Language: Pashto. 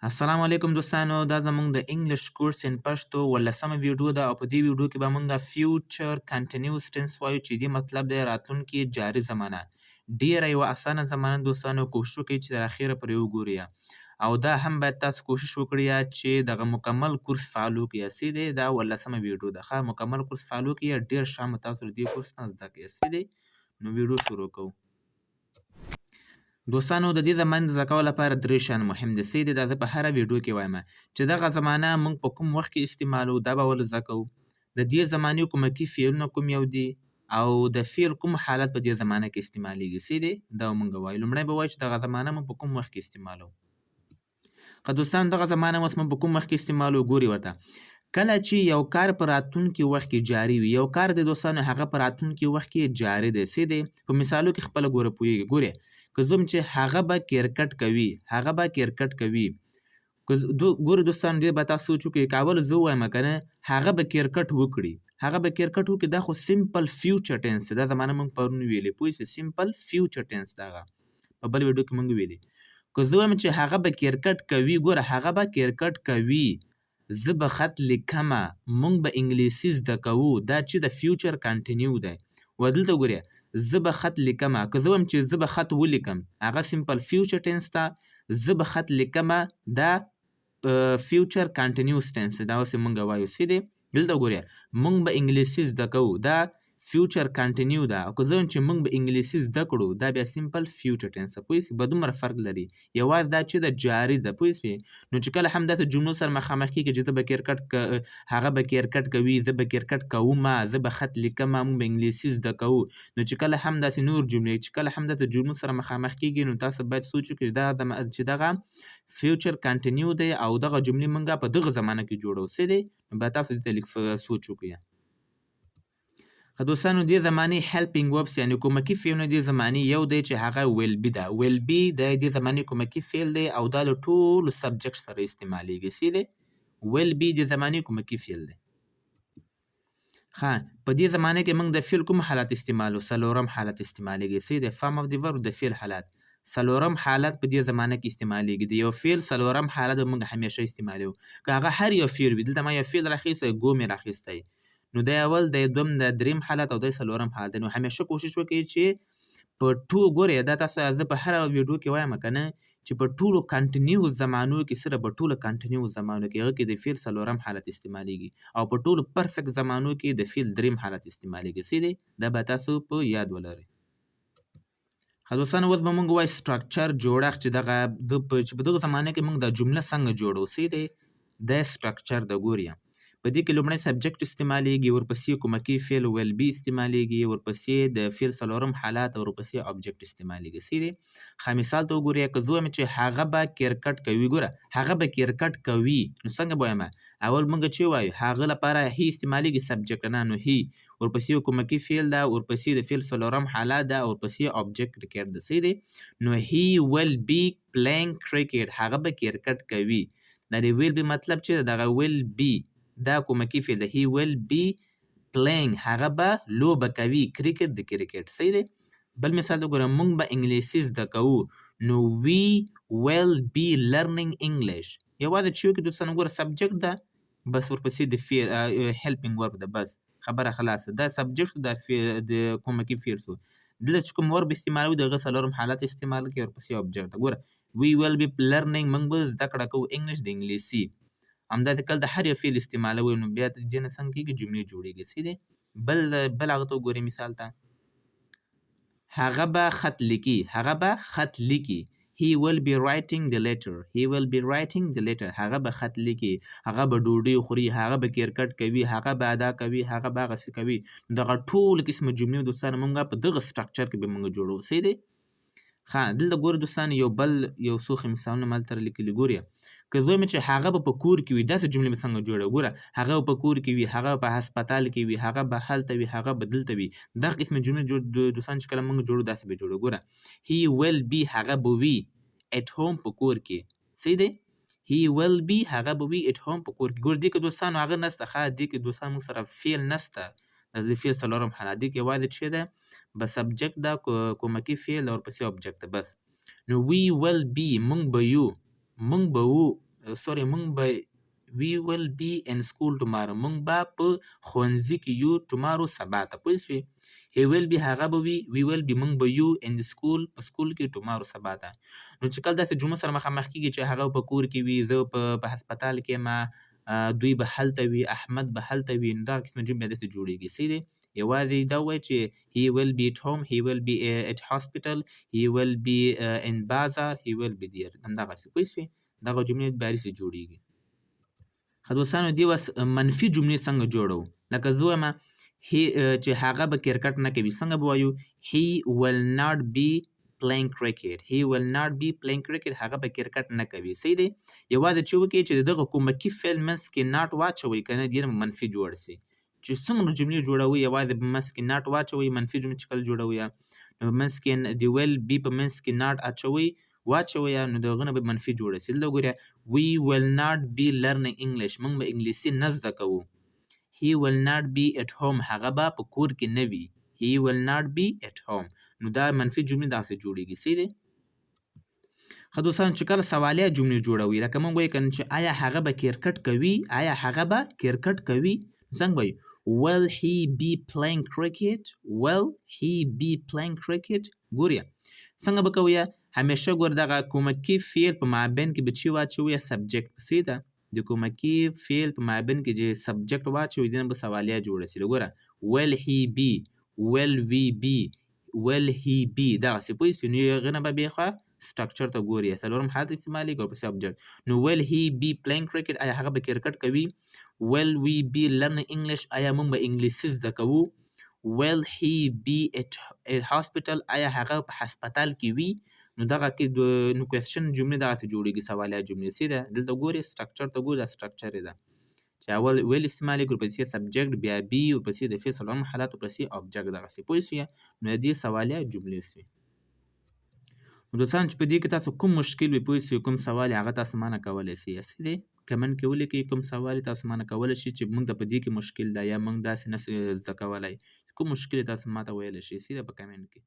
السلام علیکم دوستانو، دا زموږ د انګلیش کورس ان پښتو 18مه ویډیو ده او په دې ویډیو کې به موږ فیوچر کنټینیوس ټنس وایو چې دې مطلب دی راتلونکي جاري زمانه. ډیره یوه اسانه زمانه دوستانو، کوشش وکړئ چې تر اخره پورې وګورئ او دا هم باید تاسو کوشش وکړئ چې دغه مکمل کورس فالو کړئ. سی دی دا 18مه ویډیو ده، ښه مکمل کورس فالو کړئ. ډیر ښه به تاسو د دې کورس نه زده کړئ. سی دی نو ویډیو شروع کوو. دوستانو د دې زمانې د زده کولو لپاره درې شیان مهم دي. څه دي دا زه په هره ویډیو کې وایم چې دغه زمانه موږ په کوم وخت کې استعمالوو، دا به ولې زده کوو. د دې زمانې کومکي فعلونه کوم یو دي او د فعل کوم حالت په دې زمانه کې استعمالیږي. څه دي دا موږ وایو. لومړی به وایو چې دغه زمانه موږ په کوم وخت کې استعمالوو. که دوستان دغه زمانه اوس موږ په کوم وخت کې استعمالوو، ګوري ورته کله چې یو کار په راتلونکي وخت کې جاري وي. یو کار د دوستانو هغه په راتلونکي وخت کې جاري دی. څه دی په مثالو کې خپله ګوره پوهېږي. ګورې که زه چې هغه به کرکټ کوي، هغه به کرکټ کوي. ګورې دوستانو دې به تاسو سوچ وکړئ که اول زه ووایم که نه هغه به کرکټ وکړي، هغه به کرکټ وکړي، دا خو سمپل فیوچر ټنس دی. دا زمانه موږ پرون ویلې، پوه شوې، سمپل فیوچر ټنس دغه په بل ویډیو کې موږ ویلې. که زه وایم چې هغه به کرکټ کوي، ګوره هغه به کرکټ کوي، زه به خط لیکمه، موږ به انګلیسي زده کوو. دا چې د فیوچر کنټینیو دی. و دلته ګورې زه به خط لیکمه، که زه وایم چې زه به خط ولیکم، هغه سمپل فیوچر ټنس ته. زه به خط لیکمه دا فیوچر کنټینیوس ټنس دی. دا اوس موږ وایو. څه دی دلته ګورې موږ به انګلیسي زده کوو، دا فیوچر کنټینیو ده. او که زه وایم چې موږ به انګلیسي زده کړو، دا بیا سمپل فیوچر ټنس ده. پوه شوې، به دومره فرق لري. یوازې دا چې د جاري ده. پوه شوې، نو چې کله هم داسې جملو سره مخامخ کېږي چې ته به کرکټ هغه به کرکټ کوي، زه به کرکټ کومه، زه به خط لیکمه، موږ به انګلیسي زده کوو. نو چې کله هم داسې نور جملې چې کله هم داسې جملو سره مخامخ کېږي، نو تاسو باید سوچ وکړئ چې دغه فیوچر کنټینیو دی او دغه جملې موږ په دغه زمانه کې جوړو. څه دی نو باید تاسو دې ته سوچ وکړئ. دوستانو دې زمانې هیلپینګ وربس یعنې کومکي فعلونه دې زمانې یو دی چې هغه ویل بي ده. ویل بي د دې زمانې کومکي فعل دی او دا له ټولو سبجکټ سره استعمالیږي. څه دی ویل بي د زمانې کومکي فعل دی. ښه په دې زمانه کې موږ د فعل کوم حالت استعمالو؟ څلورم حالت استعمالیږي. څه دی فارم اف د ورب د فعل حالت. څلورم حالت په دې زمانه کې استعمالیږي. د یو فعل څلورم حالت به موږ همیشه استعمالوو. که هغه هر یو فعل وي، دلته ما یو فعل راخیستی، ګو مې راخیستی، نو د اول د دوم د دریم حالت او د څلورم حالت. نو همیشه کوشش وکړئ چې په ګورئ دا تاسو زه په هره ویډیو کې وایم که نه چې په ټولو کنټینیوس زمانو کې صرف په ټولو کنټینیوس زمانو کې هغه کې د فعل څلورم حالت استعمالیږي او په ټولو پرفیکټ زمانو کې د فعل دریم حالت استعمالیږي. څه دی دا به تاسو په یاد ولرئ. ښه دوستانو اوس به موږ وایو سټرکچر جوړښت چې په دغه زمانه کې موږ دا جمله څنګه جوړو. څه دی د سټرکچر د ګورئ په دې کې لومړی سبجکټ استعمالیږي، ورپسې کومکي فعل ویل بي استعمالیږي، ورپسې د فعل څلورم حالت او ورپسې آبجکټ استعمالیږي. څه دی ښه مثال ته وګورئ. که زه وایم چې هغه به کرکټ کوي، ګوره هغه به کرکټ کوي، نو څنګه به وایم؟ اول موږ چې وایو هغه لپاره هی استعمالیږي سبجکټ نه، نو هی، ورپسې کومکي فعل ده، ورپسې د فعل څلورم حالت ده، ورپسې آبجکټ کرکټ ده. څه دی نو هی ویل بي پلیینګ کرکټ، هغه به کرکټ کوي. دا د ویل بي مطلب چې دغه ویل بي دا کومکي فعل ده. هی ویل بي پلیینګ، هغه به لوبه کوي، کرکټ د کرکټ. صحیح دی. بل مثال ته ګوره موږ به انګلیسي زده کوو، نو وی ویل بي لرنینګ انګلیش. یوازې چې وکړي دوستانو ګوره سبجکټ ده، بس ورپسې د فعل هیلپینګ ورب ده، بس خبره خلاصه. دا سبجکټ د کومکي فعل شو. دلته چې کوم ورب استعمالوي د هغه څلورم حالت استعمال کوي، ورپسې آبجکټ ده. ګوره وی ویل بي لرنینګ، موږ به زده کړه کوو انګلیش د انګلیسي. همداسې کله د هر یو فعل استعمالوي، نو بیا د دې نه څنګه کېږي جملې جوړېږي. څه دی بل هغه ته وګورئ مثال ته. هغه به خط لیکي، هغه به خط لیکي. He will be writing the letter. He will be writing the letter. هغه به خط لیکي، هغه به ډوډۍ خوري، هغه به کرکټ کوي، هغه به ادا کوي، هغه به هغسې کوي. دغه ټول قسمه جملې دوستانو موږ په دغه سټرکچر کې به موږ جوړو. صحیح دی. ښه دلته ګوره دوستانو یو څو ښه مثالونه ما دلته لیکلي. ګورئ که زه وایم چې هغه به په کور کې وي، داسې جملې به څنګه جوړوو؟ ګوره هغه به په کور کې وي، هغه په هسپتال کې وي، هغه به هلته وي، هغه به دلته وي. دغه قسمه جملې دوستان چې کله موږ جوړو داسې به جوړو. ګوره he will be، هغه به وي at home په کور کې. صحیح دی. he will be، هغه به وي at home په کور کې. ګوره دې کې دوستانو هغه نشته. ښه دې کې دوستان موږ سره فعل نشته، د فعل څلورم حالت. دې کې یوازې څه ده به سبجکټ ده، کومکي فعل او ورپسې آبجکټ ده، بس. نو we will be، موږ به یو، موږ به وو سوري مونږ به we will be in school tomorrow مونږ به په ښوونځي کې یو tomorrow سبا ته پوه شوې he will be هغه به وي we will be مونږ به یو in the school په سکول کې tomorrow سبا ته نو چې کله داسې جملو سره مخامخ کېږي چې هغه په کور کې وي زه په هسپتال کې یم دوی به هلته وي احمد به هلته وي نو دغه قسمه جملې داسې جوړېږي صحیح دی یوازې دا ووایه چې he will be at home he will be at hospital he will be in bazaar he will be there همدغسې پوه شوې دغه جملې بارسې جوړېږي ښه دوستانو دې وس منفي جملې څنګه جوړو لکه زه وایم چې هغه به کرکټ نه کوي څنګه به وایو he will not be playing cricket he will not be playing cricket هغه به کرکټ نه کوي صحیح دی یوازې چې وکړي چې دغه کومکي فعل منځ کې ناټ واچوئ که نه دې نه منفي جوړ سي چې څومره جملې جوړوئ یوازې په منځ کې ناټ واچوئ منفي جملې چې کله جوړوئ نو منځ کې د ویل بي په منځ کې ناټ اچوئ واچوئ نو د هغه نه به منفي جوړه سي دلته ګوره we will not be learning English موږ به انګلیسي نه زده کوو he will not be at home هغه به په کور کې نه وي he will not be at home نو دا منفي جملې داسې جوړېږي صحیح دی ښه دوستان چې کله سوالیه جملې جوړوي لکه موږ وایو که نه چې آیا هغه به کرکټ کوي آیا هغه به کرکټ کوي څنګه وایو will he be playing cricket will he be playing cricket ګوریا څنګه به کوي همیشه ګور دغه کومکي فعل په مابین کې به چی واچوي سبجیکټ پسې ده د کومکي فعل په مابین کې چې سبجیکټ واچوي دنه به سوالیه جوړه سي ګوره will he be will we be will he be دغسې پوه سي نو هغې نه به بیا سټرکچر ته ګوري څلورم حالت استعمالېږي او پسې سبجیکټ نو will he be playing cricket آیا هغه به کرکټ کوي will we be learning English آیا موږ به انګلیسي زده کوو will he be at hospital آیا هغه په هسپتال کې وي نو دغه کې نو کوېسچن جملې دغسې جوړېږي سوالیه جملې سیده دلته ګورې سټرکچر ته ګورې دا سټرکچر یې ده چې اول ویل استعمالېږي ورپسې سبجیکټ بیا بي ورپسې د فعل څلورم حالت ورپسې اوبجیکټ دغسې پوه شوې نو د دې سوالیه جملې سوې نو دوستان چې په دې کې تاسو کوم مشکل وي پوه سوې کوم سوال هغه تاسو مانه کولی سئ هسې دی کمنټ کې ولیکئ کوم سوال تاسو مانه کولی شي چې موږ ته په دې کې مشکل ده یا موږ داسې نه زده کولی کوم مشکل تاسو ماته ویلی شئ سیده په کمنټ کې